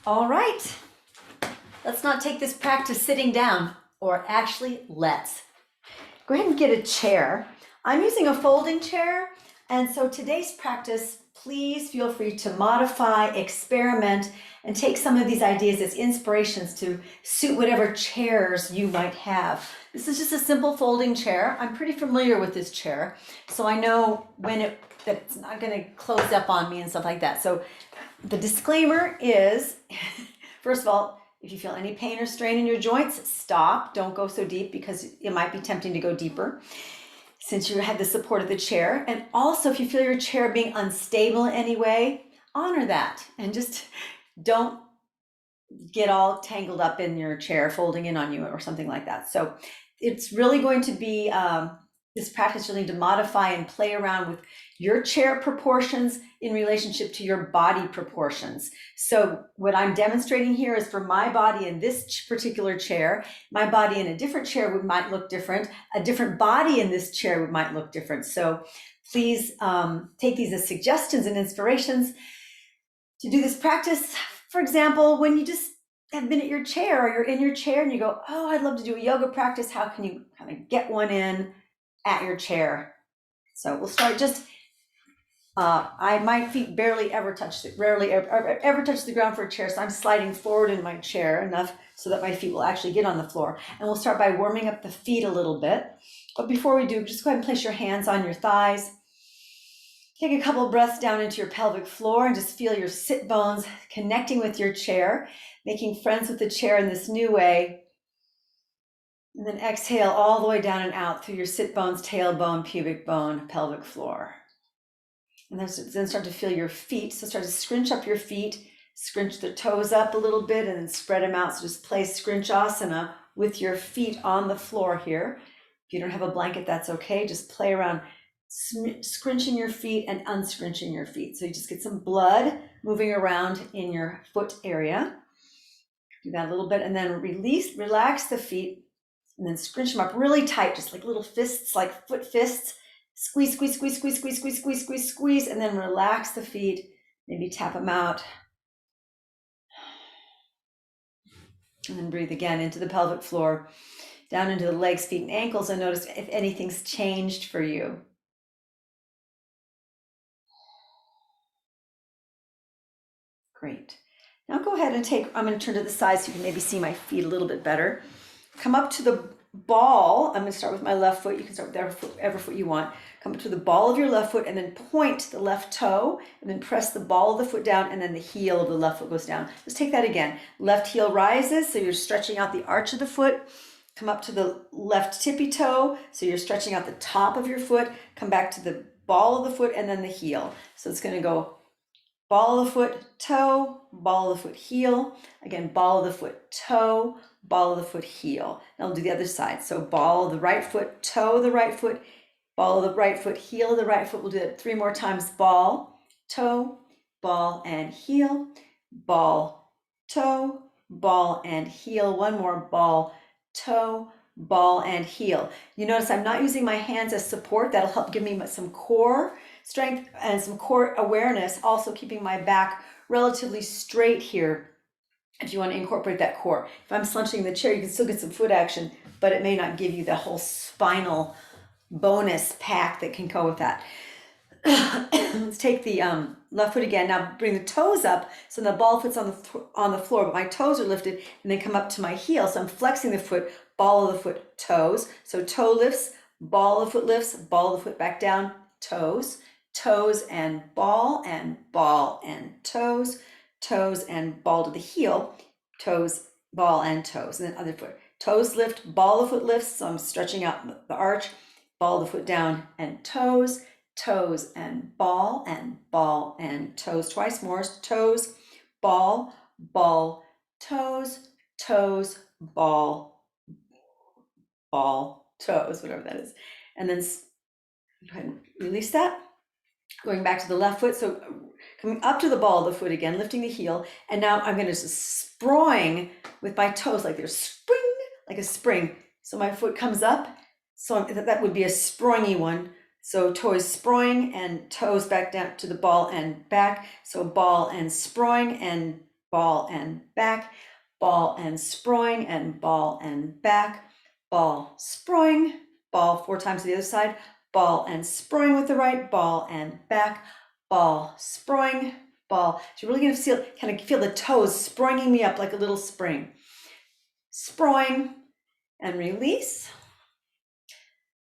All right, let's not take this practice sitting down, or actually let's. Go ahead and get a chair. I'm using a folding chair, and so today's practice, please feel free to modify, experiment, and take some of these ideas as inspirations to suit whatever chairs you might have. This is just a simple folding chair. I'm pretty familiar with this chair, so I know that it's not gonna close up on me and stuff like that. So the disclaimer is, first of all, if you feel any pain or strain in your joints, stop. Don't go so deep because it might be tempting to go deeper since you had the support of the chair. And also, if you feel your chair being unstable in any way, honor that and just don't get all tangled up in your chair folding in on you or something like that. So it's really going to be this practice. You'll need to modify and play around with your chair proportions in relationship to your body proportions. So what I'm demonstrating here is for my body in this particular chair. My body in a different chair might look different. A different body in this chair might look different. So please take these as suggestions and inspirations to do this practice. For example, when you just have been at your chair or you're in your chair and you go, oh, I'd love to do a yoga practice. How can you kind of get one in at your chair? So we'll start just, my feet rarely ever touch the ground for a chair. So I'm sliding forward in my chair enough so that my feet will actually get on the floor. And we'll start by warming up the feet a little bit. But before we do, just go ahead and place your hands on your thighs. Take a couple of breaths down into your pelvic floor and just feel your sit bones connecting with your chair, making friends with the chair in this new way. And then exhale all the way down and out through your sit bones, tailbone, pubic bone, pelvic floor. And then start to feel your feet. So start to scrunch up your feet, scrunch the toes up a little bit and then spread them out. So just play scrunchasana with your feet on the floor here. If you don't have a blanket, that's okay. Just play around scrunching your feet and unscrunching your feet. So you just get some blood moving around in your foot area. Do that a little bit and then relax the feet and then scrunch them up really tight, just like little fists, like foot fists. Squeeze, squeeze, squeeze, squeeze, squeeze, squeeze, squeeze, squeeze, squeeze, and then relax the feet. Maybe tap them out. And then breathe again into the pelvic floor, down into the legs, feet, and ankles, and notice if anything's changed for you. Great. Now go ahead and I'm going to turn to the side so you can maybe see my feet a little bit better. Come up to the ball. I'm going to start with my left foot. You can start with whatever foot you want. Come up to the ball of your left foot and then point the left toe and then press the ball of the foot down and then the heel of the left foot goes down. Just take that again. Left heel rises, so you're stretching out the arch of the foot. Come up to the left tippy toe, so you're stretching out the top of your foot. Come back to the ball of the foot and then the heel. So it's going to go ball of the foot, toe, ball of the foot, heel. Again, ball of the foot, toe, ball of the foot, heel. Now we'll do the other side. So ball of the right foot, toe of the right foot, ball of the right foot, heel of the right foot. We'll do that 3 more times. Ball, toe, ball, and heel. Ball, toe, ball, and heel. One more. Ball, toe, ball, and heel. You notice I'm not using my hands as support. That'll help give me some core strength and some core awareness, also keeping my back relatively straight here if you want to incorporate that core. If I'm slouching in the chair, you can still get some foot action, but it may not give you the whole spinal bonus pack that can go with that. Let's take the left foot again. Now bring the toes up so the ball foot's on the floor, but my toes are lifted and then come up to my heel. So I'm flexing the foot, ball of the foot, toes. So toe lifts, ball of the foot lifts, ball of the foot back down, toes, toes and ball and toes, toes and ball to the heel, toes, ball and toes, and then other foot. Toes lift, ball of the foot lifts, so I'm stretching out the arch, ball of the foot down and toes, toes and ball and toes. Twice more. Toes, ball, ball, toes, toes, ball, ball, toes, whatever that is. And then go ahead and release that. Going back to the left foot, so coming up to the ball of the foot again, lifting the heel, and now I'm going to just spring with my toes like there's spring, like a spring. So my foot comes up, so that would be a springy one. So toes sproing and toes back down to the ball and back. So ball and sproing and ball and back, ball and sproing, and ball and back, ball, sproing, ball 4 times to the other side, ball and sproing with the right, ball and back, ball, sproing, ball. So you're really gonna kind of feel the toes springing me up like a little spring. Sproing and release.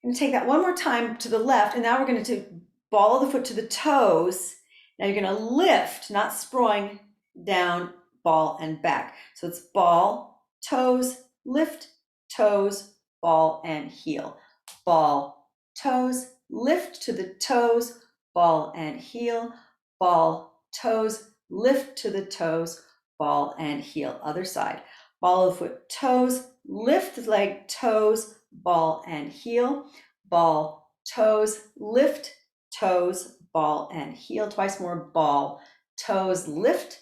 I'm gonna take that one more time to the left, and now we're gonna do ball of the foot to the toes. Now you're gonna lift, not sproing, down, ball and back. So it's ball, toes, lift, toes, ball and heel. Ball, toes, lift to the toes, ball and heel, ball, toes, lift to the toes, ball and heel. Other side. Ball of the foot, toes, lift the leg, toes, ball and heel, ball, toes, lift, toes, ball and heel. Twice more. Ball, toes, lift,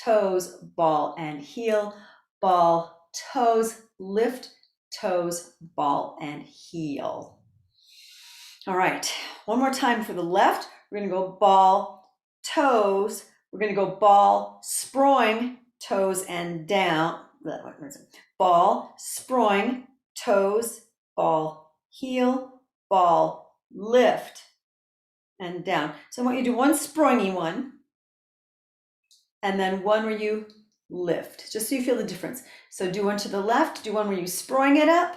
toes, ball and heel, ball, toes, lift, toes, ball and heel. All right, one more time for the left. We're gonna go ball, toes. We're gonna go ball, sproing, toes and down. Ball, sproing, toes, ball, heel, ball, lift, and down. So I want you to do one springy one, and then one where you lift, just so you feel the difference. So do one to the left, do one where you sproing it up,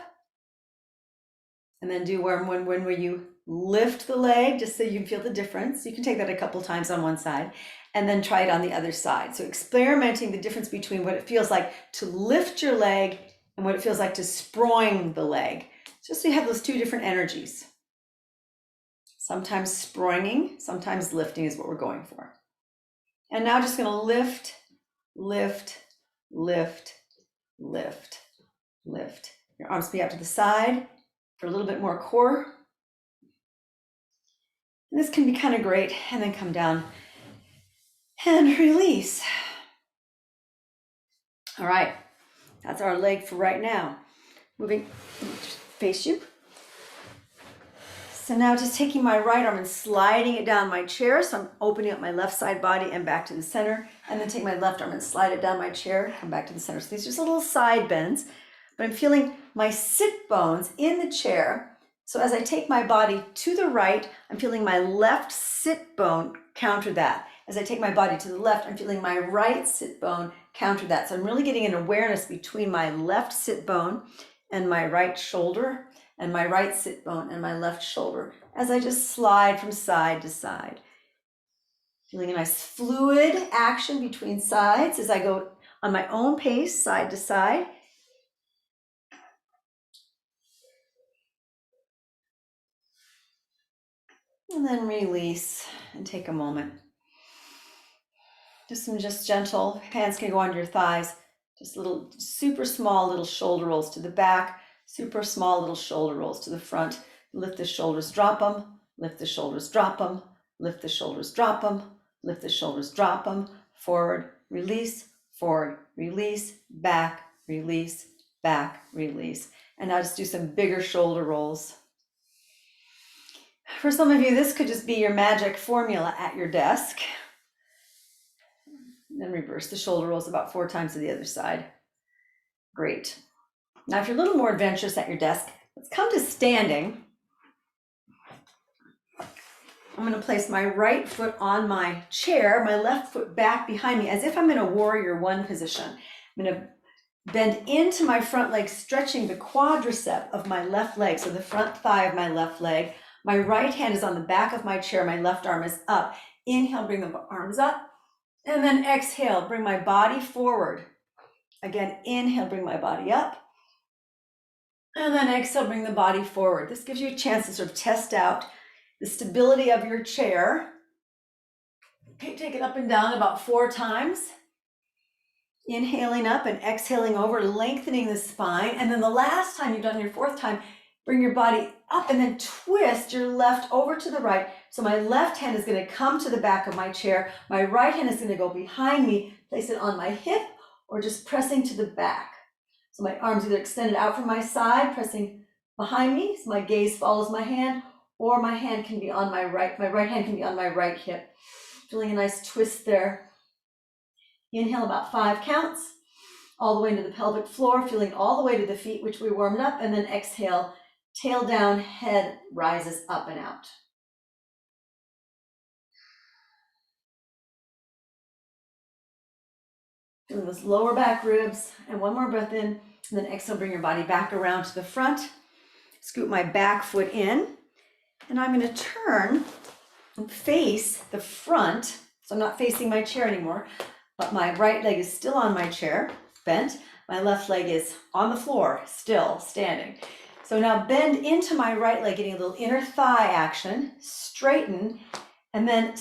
and then do one where you lift the leg, just so you can feel the difference. You can take that a couple times on one side, and then try it on the other side. So experimenting the difference between what it feels like to lift your leg and what it feels like to sproing the leg, just so you have those two different energies. Sometimes sproinging, sometimes lifting is what we're going for. And now just gonna lift, lift, lift, lift, lift. Your arms be out to the side for a little bit more core. And this can be kind of great. And then come down and release. All right, that's our leg for right now. Moving, face you. So now just taking my right arm and sliding it down my chair. So I'm opening up my left side body and back to the center. And then take my left arm and slide it down my chair, come back to the center. So these are just little side bends, but I'm feeling my sit bones in the chair. So as I take my body to the right, I'm feeling my left sit bone counter that. As I take my body to the left, I'm feeling my right sit bone counter that. So I'm really getting an awareness between my left sit bone and my right shoulder, and my right sit bone and my left shoulder, as I just slide from side to side. Feeling a nice fluid action between sides as I go on my own pace, side to side. And then release and take a moment. Just some gentle, hands can go under your thighs, just little super small little shoulder rolls to the back, super small little shoulder rolls to the front. Lift the shoulders, drop them, lift the shoulders, drop them, lift the shoulders, drop them, lift the shoulders, drop them, forward, release, back, release, back, release. And now just do some bigger shoulder rolls. For some of you, this could just be your magic formula at your desk. And then reverse the shoulder rolls about 4 times to the other side. Great. Now, if you're a little more adventurous at your desk, let's come to standing. I'm going to place my right foot on my chair, my left foot back behind me, as if I'm in a warrior one position. I'm going to bend into my front leg, stretching the quadricep of my left leg, so the front thigh of my left leg. My right hand is on the back of my chair, my left arm is up. Inhale, bring the arms up, and then exhale, bring my body forward. Again, inhale, bring my body up. And then exhale, bring the body forward. This gives you a chance to sort of test out the stability of your chair. Okay, take it up and down about 4 times. Inhaling up and exhaling over, lengthening the spine. And then the last time you've done your 4th time, bring your body up and then twist your left over to the right. So my left hand is going to come to the back of my chair. My right hand is going to go behind me, place it on my hip, or just pressing to the back. So my arms either extended out from my side, pressing behind me, so my gaze follows my hand, or my hand can be on my right hand can be on my right hip. Feeling a nice twist there. Inhale about 5 counts, all the way into the pelvic floor, feeling all the way to the feet, which we warmed up, and then exhale, tail down, head rises up and out. Feeling those lower back ribs, and one more breath in, and then exhale, bring your body back around to the front. Scoot my back foot in, and I'm going to turn and face the front. So I'm not facing my chair anymore, but my right leg is still on my chair, bent. My left leg is on the floor, still standing. So now bend into my right leg, getting a little inner thigh action, straighten, and then I'm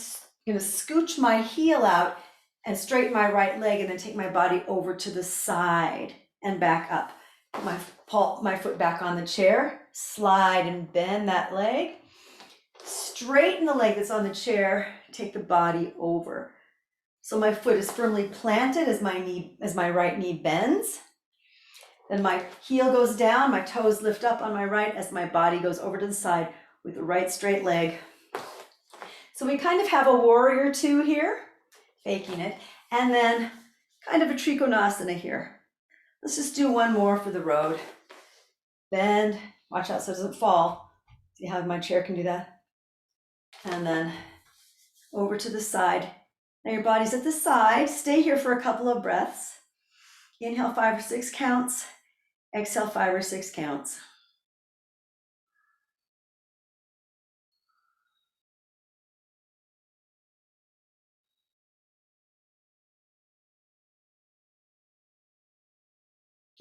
going to scooch my heel out and straighten my right leg, and then take my body over to the side and back up. Put my foot back on the chair, slide and bend that leg, straighten the leg that's on the chair, take the body over. So my foot is firmly planted as my right knee bends. Then my heel goes down, my toes lift up on my right as my body goes over to the side with the right straight leg. So we kind of have a warrior two here, faking it, and then kind of a trikonasana here. Let's just do one more for the road. Bend, watch out so it doesn't fall. See how my chair can do that? And then over to the side. Now your body's at the side. Stay here for a couple of breaths. Inhale 5 or 6 counts. Exhale 5 or 6 counts.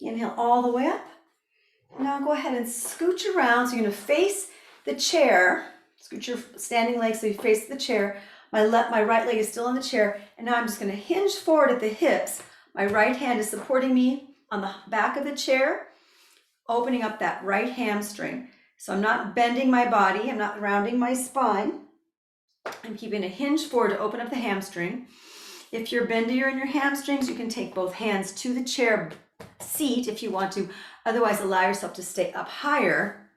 Inhale all the way up. Now go ahead and scooch around. So you're going to face the chair. Scoot your standing leg so you face the chair. My right leg is still on the chair. And now I'm just going to hinge forward at the hips. My right hand is supporting me on the back of the chair, opening up that right hamstring. So I'm not bending my body. I'm not rounding my spine. I'm keeping a hinge forward to open up the hamstring. If you're bendier in your hamstrings, you can take both hands to the chair seat if you want to. Otherwise, allow yourself to stay up higher.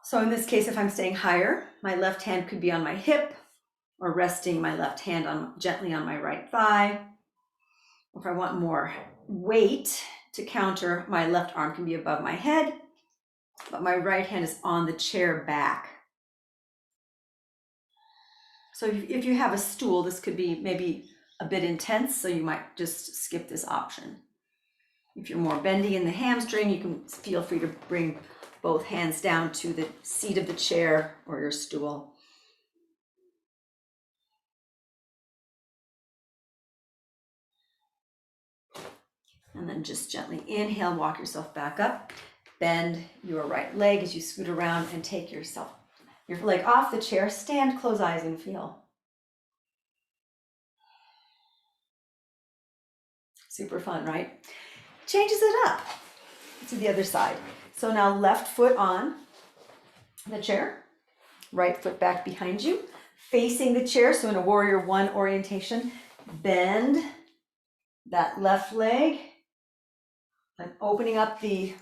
So in this case, if I'm staying higher, my left hand could be on my hip or resting my left hand gently on my right thigh. If I want more weight to counter, my left arm can be above my head, but my right hand is on the chair back. So if you have a stool, this could be maybe a bit intense, so you might just skip this option. If you're more bendy in the hamstring, you can feel free to bring both hands down to the seat of the chair or your stool. And then just gently inhale, walk yourself back up. Bend your right leg as you scoot around and take your leg off the chair. Stand, close eyes, and feel. Super fun, right? Changes it up to the other side. So now left foot on the chair, right foot back behind you, facing the chair. So in a warrior one orientation, bend that left leg and opening up the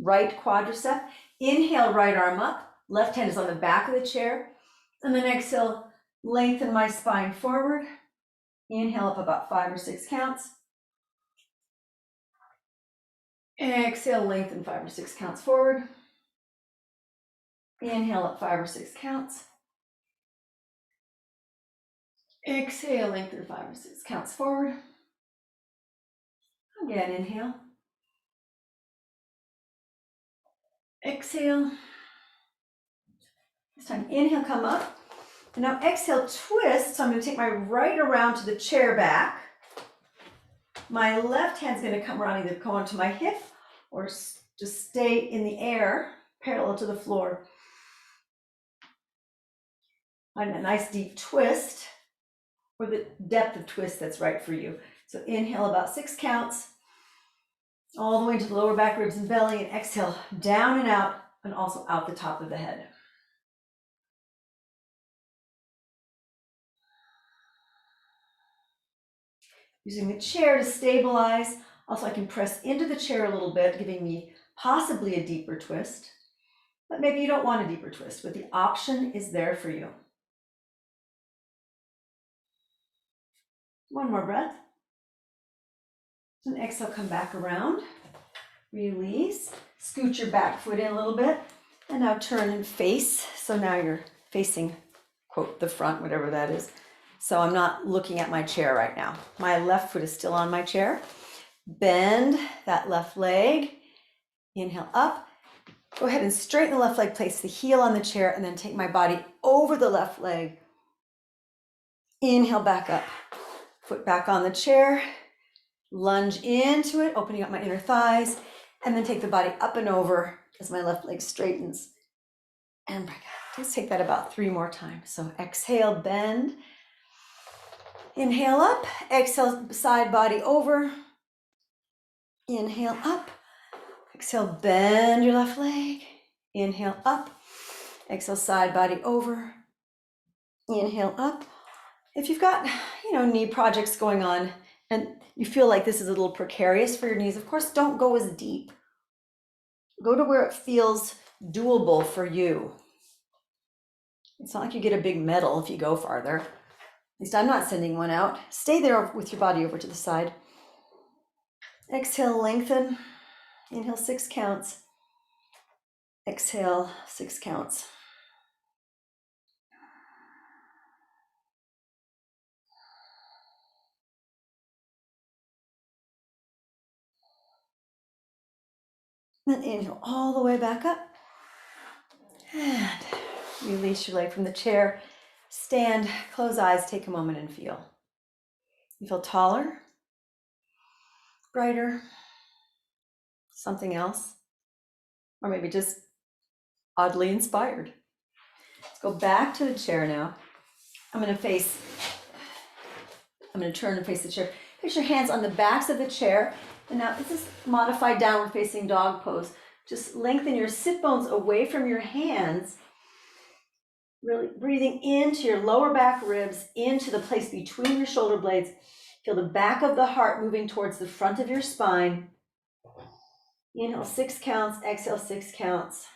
right quadricep. Inhale, right arm up. Left hand is on the back of the chair. And then exhale, lengthen my spine forward. Inhale up about 5 or 6 counts. Exhale, lengthen 5 or 6 counts forward. Inhale up 5 or 6 counts. Exhale, lengthen 5 or 6 counts forward. Again, inhale. Exhale. This time, inhale, come up. And now exhale, twist. So I'm going to take my right around to the chair back. My left hand's going to come around, either go onto my hip or just stay in the air, parallel to the floor. Find a nice deep twist, or the depth of twist that's right for you. So inhale about 6 counts, all the way to the lower back ribs and belly, and exhale down and out, and also out the top of the head. Using the chair to stabilize. Also, I can press into the chair a little bit, giving me possibly a deeper twist. But maybe you don't want a deeper twist, but the option is there for you. One more breath. And exhale, come back around. Release. Scoot your back foot in a little bit. And now turn and face. So now you're facing, quote, the front, whatever that is. So I'm not looking at my chair right now. My left foot is still on my chair. Bend that left leg. Inhale up. Go ahead and straighten the left leg, place the heel on the chair, and then take my body over the left leg. Inhale back up. Foot back on the chair. Lunge into it, opening up my inner thighs, and then take the body up and over as my left leg straightens. And back out. Let's take that about 3 more times. So exhale, bend. Inhale up. Exhale, side body over. Inhale up. Exhale, bend your left leg. Inhale up. Exhale, side body over. Inhale up. If you've got, knee projects going on and you feel like this is a little precarious for your knees, of course, don't go as deep. Go to where it feels doable for you. It's not like you get a big medal if you go farther. At least I'm not sending one out. Stay there with your body over to the side. Exhale, lengthen. Inhale, 6 counts. Exhale, 6 counts. Then inhale all the way back up. And release your leg from the chair. Stand, close eyes, take a moment and feel. You feel taller, brighter, something else, or maybe just oddly inspired. Let's go back to the chair now. I'm going to turn and face the chair. Place your hands on the backs of the chair. And now this is modified downward facing dog pose. Just lengthen your sit bones away from your hands. Really breathing into your lower back ribs, into the place between your shoulder blades. Feel the back of the heart moving towards the front of your spine. Inhale, 6 counts. Exhale, 6 counts.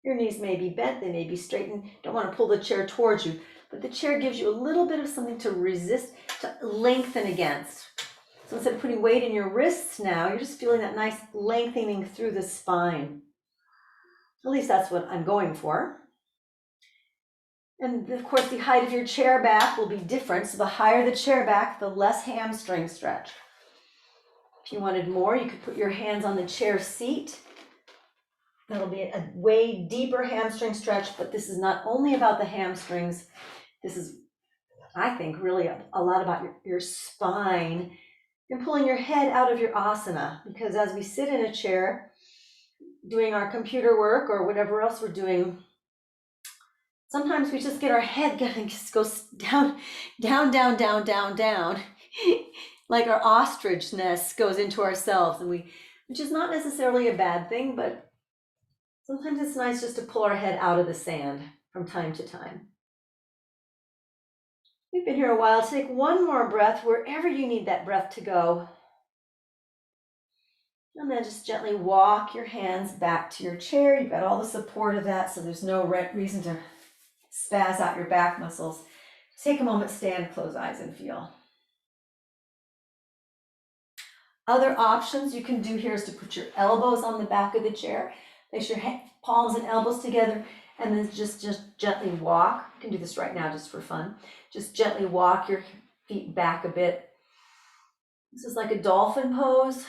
Your knees may be bent, they may be straightened. Don't want to pull the chair towards you, but the chair gives you a little bit of something to resist, to lengthen against. So instead of putting weight in your wrists now, you're just feeling that nice lengthening through the spine. At least that's what I'm going for. And of course, the height of your chair back will be different. So the higher the chair back, the less hamstring stretch. If you wanted more, you could put your hands on the chair seat. That'll be a way deeper hamstring stretch, but this is not only about the hamstrings. This is, I think, really a lot about your spine and pulling your head out of your asana, because as we sit in a chair doing our computer work or whatever else we're doing, sometimes we just get our head going, just goes down, like our ostrich nest goes into ourselves, and which is not necessarily a bad thing, but sometimes it's nice just to pull our head out of the sand from time to time. We've been here a while. Take one more breath wherever you need that breath to go. And then just gently walk your hands back to your chair. You've got all the support of that, so there's no reason to spaz out your back muscles. Take a moment, stand, close eyes, and feel. Other options you can do here is to put your elbows on the back of the chair. Place your palms and elbows together, and then just gently walk. You can do this right now just for fun. Just gently walk your feet back a bit. This is like a dolphin pose.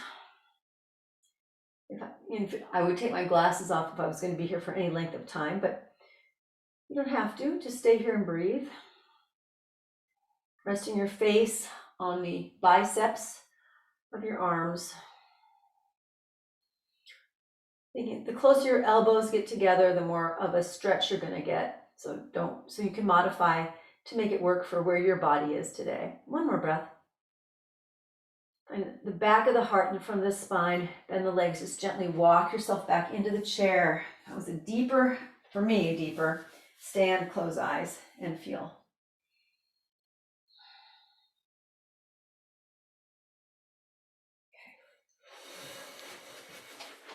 If I would take my glasses off if I was going to be here for any length of time, but you don't have to. Just stay here and breathe. Resting your face on the biceps of your arms. Thinking the closer your elbows get together, the more of a stretch you're going to get. So you can modify to make it work for where your body is today. One more breath. Find the back of the heart in front of the spine. Bend the legs. Just gently walk yourself back into the chair. That was a deeper stand, close eyes, and feel. Okay.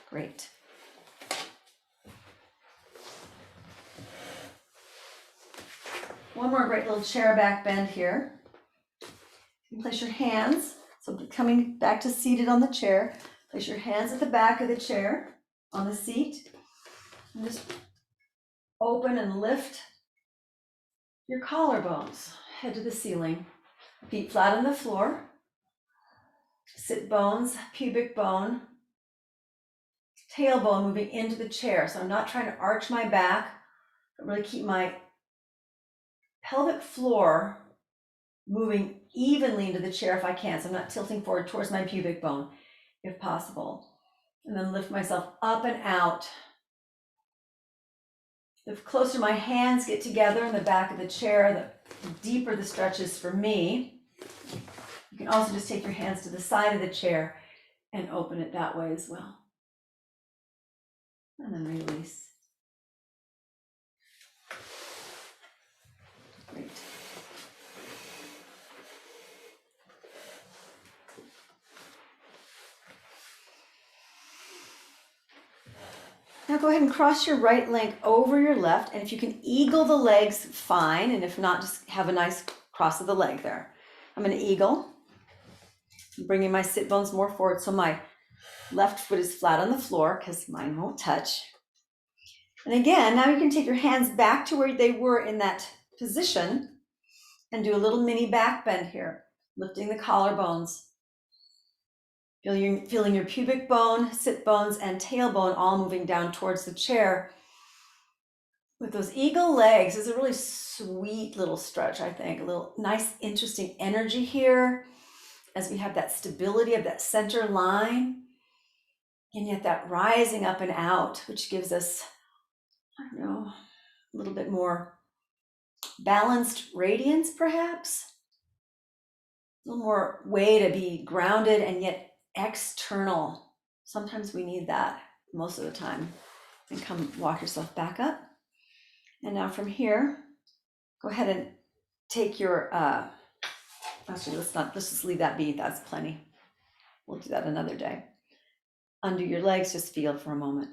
Great. One more great little chair back bend here. You place your hands, so coming back to seated on the chair, place your hands at the back of the chair on the seat, and just open and lift your collarbones, head to the ceiling, feet flat on the floor, sit bones, pubic bone, tailbone moving into the chair. So I'm not trying to arch my back, but really keep my pelvic floor moving evenly into the chair if I can. So I'm not tilting forward towards my pubic bone if possible. And then lift myself up and out. The closer my hands get together in the back of the chair, the deeper the stretch is for me. You can also just take your hands to the side of the chair and open it that way as well. And then release. Great. Now go ahead and cross your right leg over your left, and if you can eagle the legs, fine, and if not, just have a nice cross of the leg there. I'm going to eagle, bringing my sit bones more forward so my left foot is flat on the floor because mine won't touch. And again, now you can take your hands back to where they were in that position and do a little mini back bend here, lifting the collarbones. Feeling your pubic bone, sit bones, and tailbone all moving down towards the chair. With those eagle legs, is a really sweet little stretch, I think. A little nice, interesting energy here as we have that stability of that center line, and yet that rising up and out, which gives us, I don't know, a little bit more balanced radiance, perhaps. A little more way to be grounded and yet external. Sometimes we need that, most of the time. And come walk yourself back up. And now from here, go ahead and take your, actually let's just leave that be, that's plenty. We'll do that another day. Undo your legs, just feel for a moment.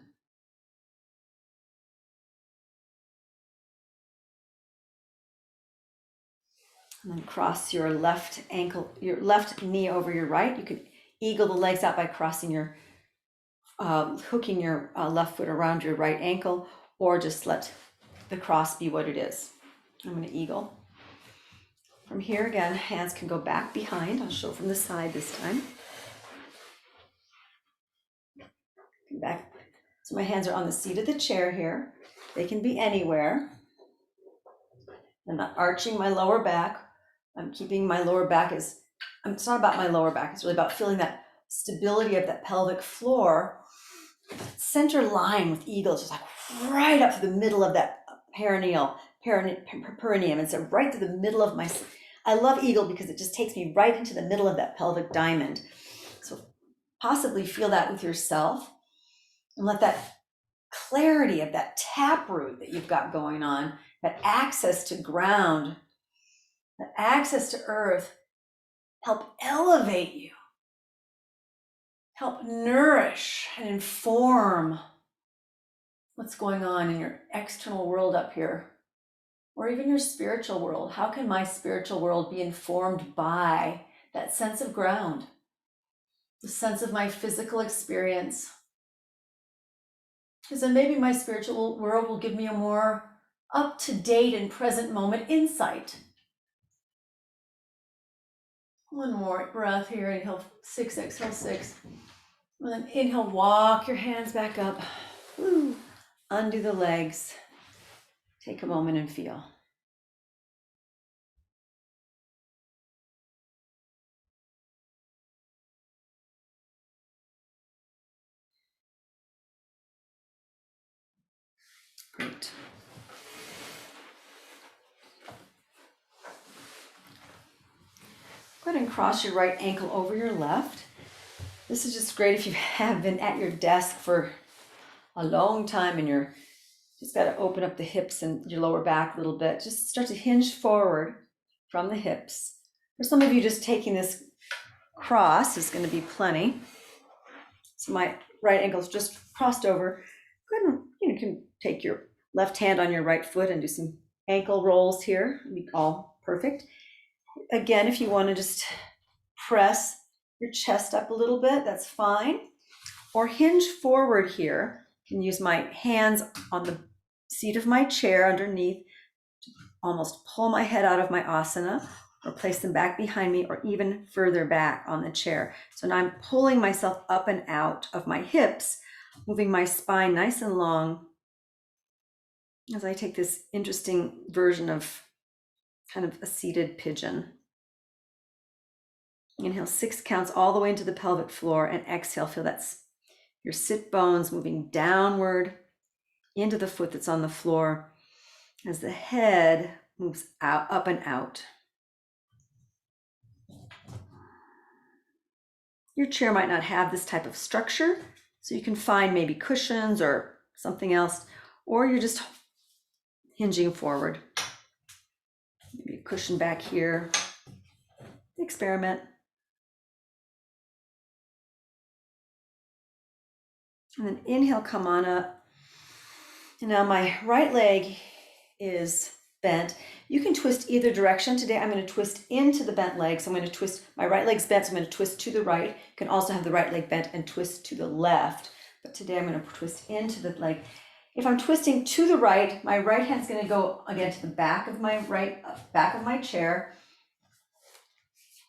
And then cross your left ankle, your left knee over your right. You can eagle the legs out by crossing your, hooking your left foot around your right ankle, or just let the cross be what it is. I'm going to eagle. From here again, hands can go back behind. I'll show from the side this time. Come back. So my hands are on the seat of the chair here. They can be anywhere. I'm not arching my lower back. I'm keeping my lower back it's not about my lower back. It's really about feeling that stability of that pelvic floor. Center line with eagles, just like right up to the middle of that perineum. And so right to the middle of I love eagle because it just takes me right into the middle of that pelvic diamond. So possibly feel that with yourself and let that clarity of that taproot that you've got going on, that access to ground, that access to earth, help elevate you, help nourish and inform what's going on in your external world up here, or even your spiritual world. How can my spiritual world be informed by that sense of ground, the sense of my physical experience? Because then maybe my spiritual world will give me a more up-to-date and present moment insight. One more breath here. Inhale 6, exhale 6. And then inhale, walk your hands back up. Woo. Undo the legs. Take a moment and feel. Great. Go ahead and cross your right ankle over your left. This is just great if you have been at your desk for a long time and you're just got to open up the hips and your lower back a little bit. Just start to hinge forward from the hips. For some of you, just taking this cross is going to be plenty. So my right ankle is just crossed over. Go ahead and you can take your left hand on your right foot and do some ankle rolls here. It'll be all perfect. Again, if you want to just press your chest up a little bit, that's fine. Or hinge forward here. I can use my hands on the seat of my chair underneath to almost pull my head out of my asana, or place them back behind me, or even further back on the chair. So now I'm pulling myself up and out of my hips, moving my spine nice and long as I take this interesting version of kind of a seated pigeon. Inhale, 6 counts all the way into the pelvic floor, and exhale, feel that's your sit bones moving downward into the foot that's on the floor as the head moves out, up and out. Your chair might not have this type of structure, so you can find maybe cushions or something else, or you're just hinging forward. Maybe a cushion back here. Experiment. And then inhale, come on up. And now my right leg is bent. You can twist either direction. Today I'm going to twist into the bent leg. So I'm going to twist, my right leg's bent, so I'm going to twist to the right. You can also have the right leg bent and twist to the left. But today I'm going to twist into the leg. If I'm twisting to the right, my right hand's going to go again to the back of my back of my chair.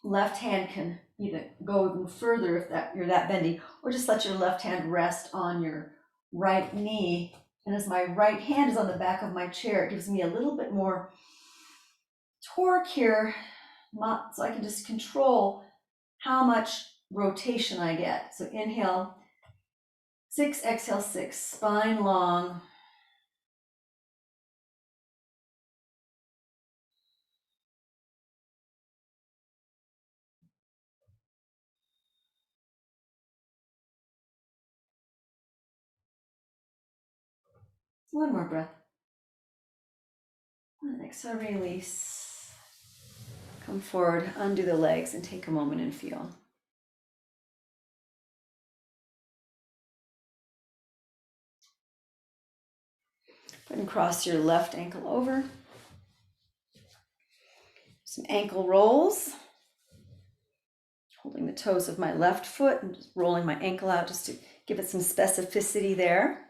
Left hand can either go even further if you're that bendy, or just let your left hand rest on your right knee. And as my right hand is on the back of my chair, it gives me a little bit more torque here, so I can just control how much rotation I get. So inhale, 6, exhale, 6, spine long. One more breath. And exhale, release. Come forward, undo the legs, and take a moment and feel. Go ahead and cross your left ankle over. Some ankle rolls. Holding the toes of my left foot and just rolling my ankle out just to give it some specificity there.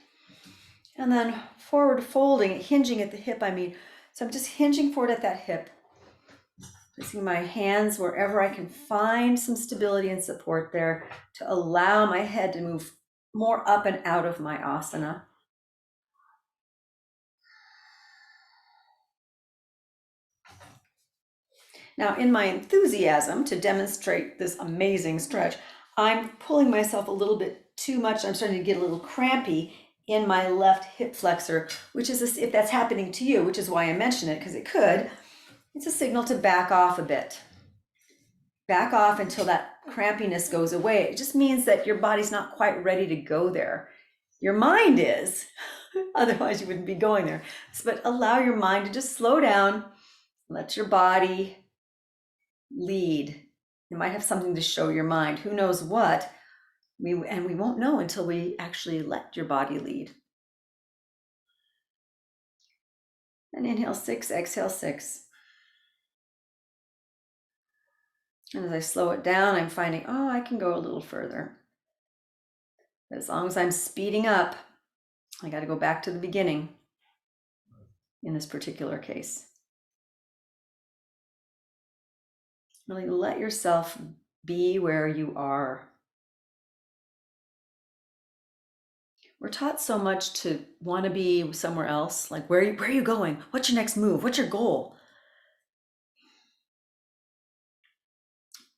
And then forward folding, hinging at the hip, So I'm just hinging forward at that hip. Placing my hands wherever I can find some stability and support there to allow my head to move more up and out of my asana. Now, in my enthusiasm to demonstrate this amazing stretch, I'm pulling myself a little bit too much. I'm starting to get a little crampy in my left hip flexor, which is, if that's happening to you, which is why I mention it, because it could, it's a signal to back off a bit. Back off until that crampiness goes away. It just means that your body's not quite ready to go there. Your mind is, otherwise you wouldn't be going there. But allow your mind to just slow down, let your body lead. It might have something to show your mind, who knows what, we won't know until we actually let your body lead. And inhale 6, exhale 6. And as I slow it down, I'm finding, I can go a little further. As long as I'm speeding up, I got to go back to the beginning in this particular case. Really let yourself be where you are. We're taught so much to want to be somewhere else, like where are you going? What's your next move? What's your goal?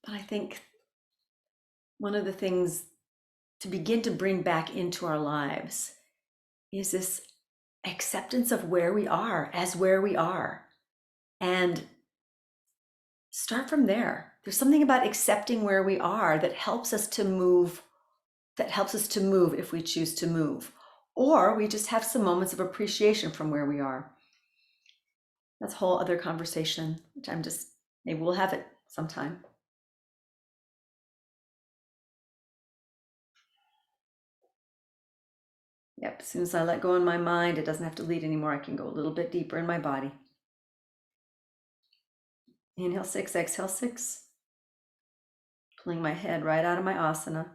But I think one of the things to begin to bring back into our lives is this acceptance of where we are as where we are, and start from there. There's something about accepting where we are that helps us to move if we choose to move, or we just have some moments of appreciation from where we are. That's a whole other conversation, which maybe we'll have it sometime. Yep, as soon as I let go in my mind, it doesn't have to lead anymore. I can go a little bit deeper in my body. Inhale 6, exhale 6. Pulling my head right out of my asana.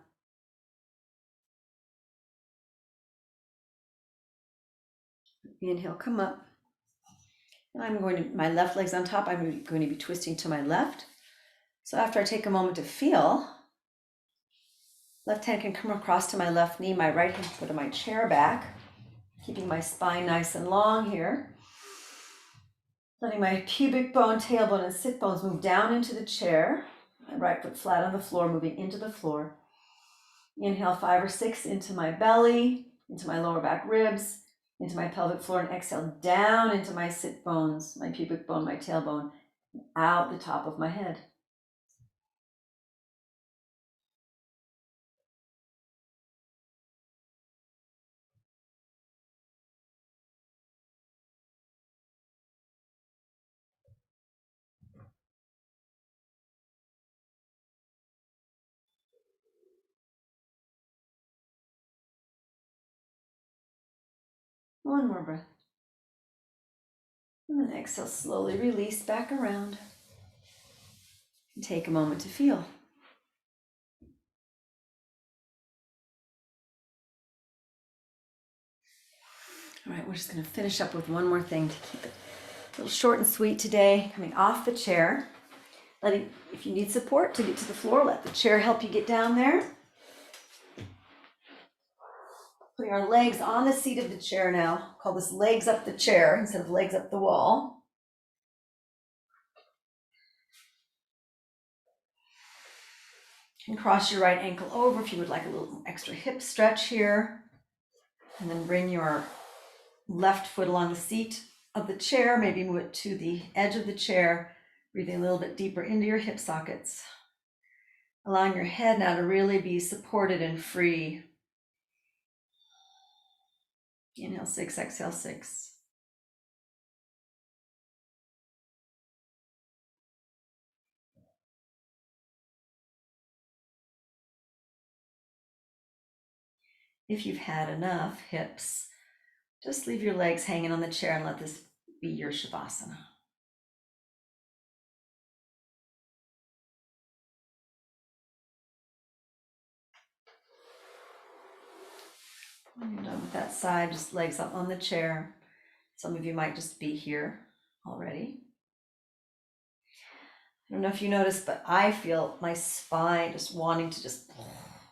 Inhale, come up. I'm going to, my left leg's on top. I'm going to be twisting to my left. So after I take a moment to feel, left hand can come across to my left knee, my right hand put my chair back, keeping my spine nice and long here. Letting my pubic bone, tailbone, and sit bones move down into the chair. My right foot flat on the floor, moving into the floor. Inhale 5 or 6 into my belly, into my lower back ribs, into my pelvic floor, and exhale down into my sit bones, my pubic bone, my tailbone, out the top of my head. One more breath. And then exhale, slowly release back around. And take a moment to feel. All right, we're just going to finish up with one more thing to keep it a little short and sweet today. Coming off the chair. If you need support to get to the floor, let the chair help you get down there. Putting our legs on the seat of the chair now. Call this legs up the chair instead of legs up the wall. And cross your right ankle over if you would like a little extra hip stretch here. And then bring your left foot along the seat of the chair. Maybe move it to the edge of the chair. Breathing a little bit deeper into your hip sockets. Allowing your head now to really be supported and free. Inhale 6, exhale 6. If you've had enough hips, just leave your legs hanging on the chair and let this be your Shavasana. When you're done with that side, just legs up on the chair. Some of you might just be here already. I don't know if you noticed, but I feel my spine just wanting to just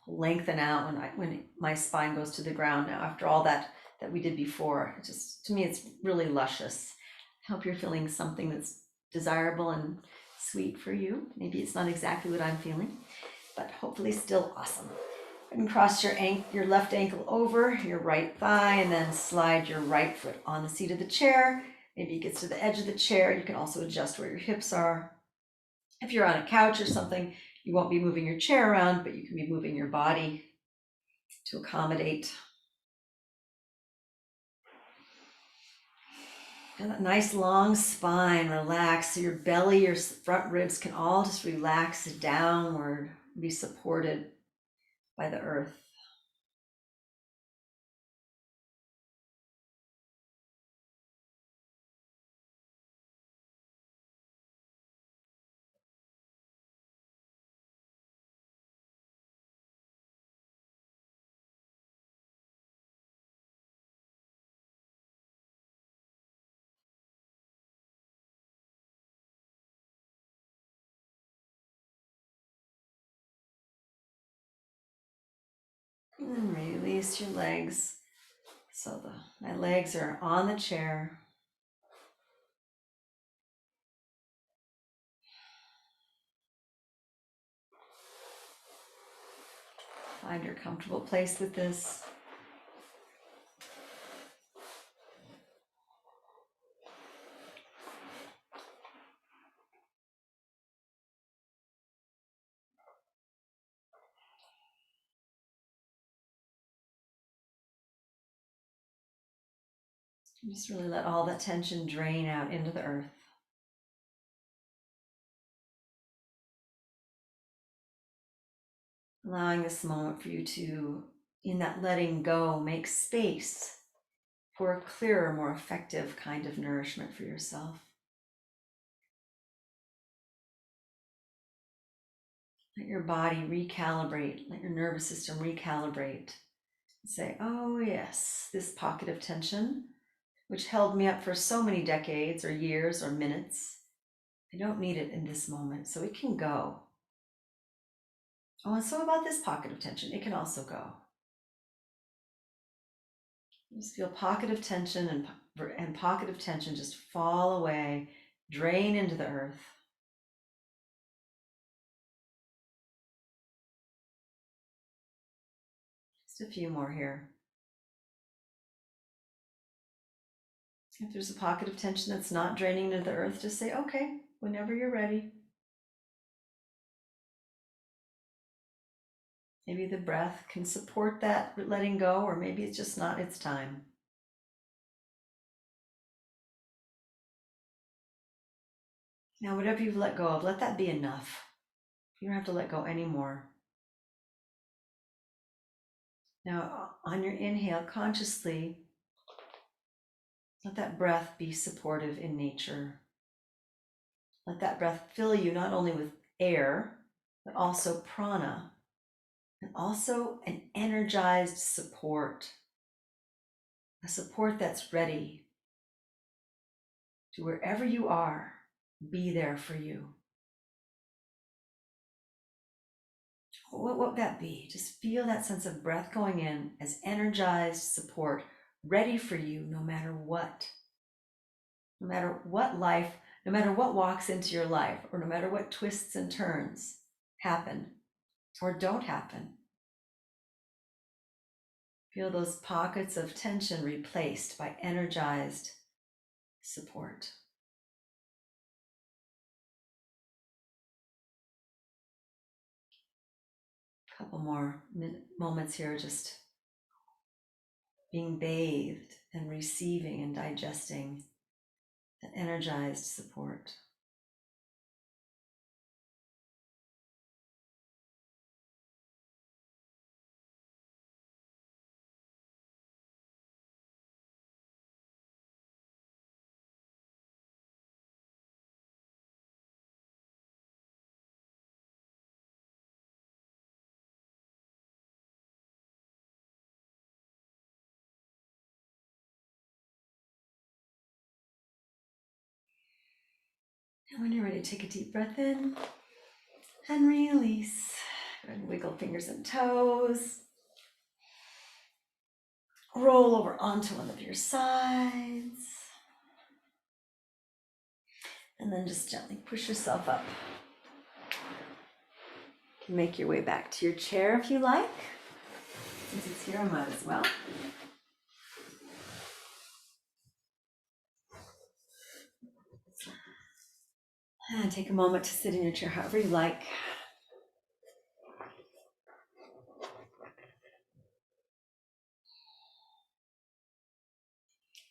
lengthen out when my spine goes to the ground now after all that we did before. It just, to me, it's really luscious. I hope you're feeling something that's desirable and sweet for you. Maybe it's not exactly what I'm feeling, but hopefully still awesome. And cross your left ankle over your right thigh and then slide your right foot on the seat of the chair. Maybe it gets to the edge of the chair. You can also adjust where your hips are. If you're on a couch or something, you won't be moving your chair around, but you can be moving your body to accommodate. And that nice long spine, relax. So your belly, your front ribs can all just relax downward, be supported by the earth. And release your legs. So my legs are on the chair. Find your comfortable place with this. Just really let all that tension drain out into the earth. Allowing this moment for you to, in that letting go, make space for a clearer, more effective kind of nourishment for yourself. Let your body recalibrate, let your nervous system recalibrate. Say, oh yes, this pocket of tension, which held me up for so many decades or years or minutes, I don't need it in this moment, so it can go. Oh, and so about this pocket of tension, it can also go. Just feel pocket of tension and pocket of tension just fall away, drain into the earth. Just a few more here. If there's a pocket of tension that's not draining into the earth, just say, okay, whenever you're ready. Maybe the breath can support that letting go, or maybe it's just not its time. Now, whatever you've let go of, let that be enough. You don't have to let go anymore. Now, on your inhale, consciously, let that breath be supportive in nature. Let that breath fill you not only with air, but also prana, and also an energized support, a support that's ready to wherever you are, be there for you. What would that be? Just feel that sense of breath going in as energized support, ready for you no matter what. No matter what life, no matter what walks into your life, or no matter what twists and turns happen or don't happen. Feel those pockets of tension replaced by energized support. A couple more moments here, just being bathed and receiving and digesting that energized support. And when you're ready, take a deep breath in and release. Go ahead and wiggle fingers and toes. Roll over onto one of your sides. And then just gently push yourself up. You can make your way back to your chair if you like. Since it's here, I might as well. And take a moment to sit in your chair however you like.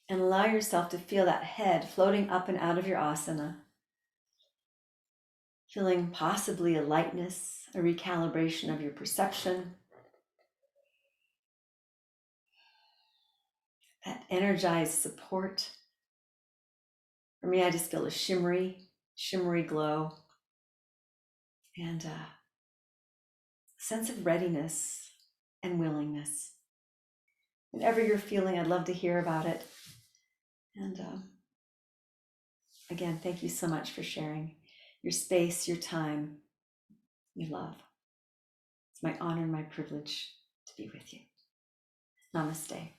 And allow yourself to feel that head floating up and out of your asana. Feeling possibly a lightness, a recalibration of your perception. That energized support. For me, I just feel a shimmery glow. And a sense of readiness and willingness. Whatever you're feeling, I'd love to hear about it. And again, thank you so much for sharing your space, your time, your love. It's my honor and my privilege to be with you. Namaste.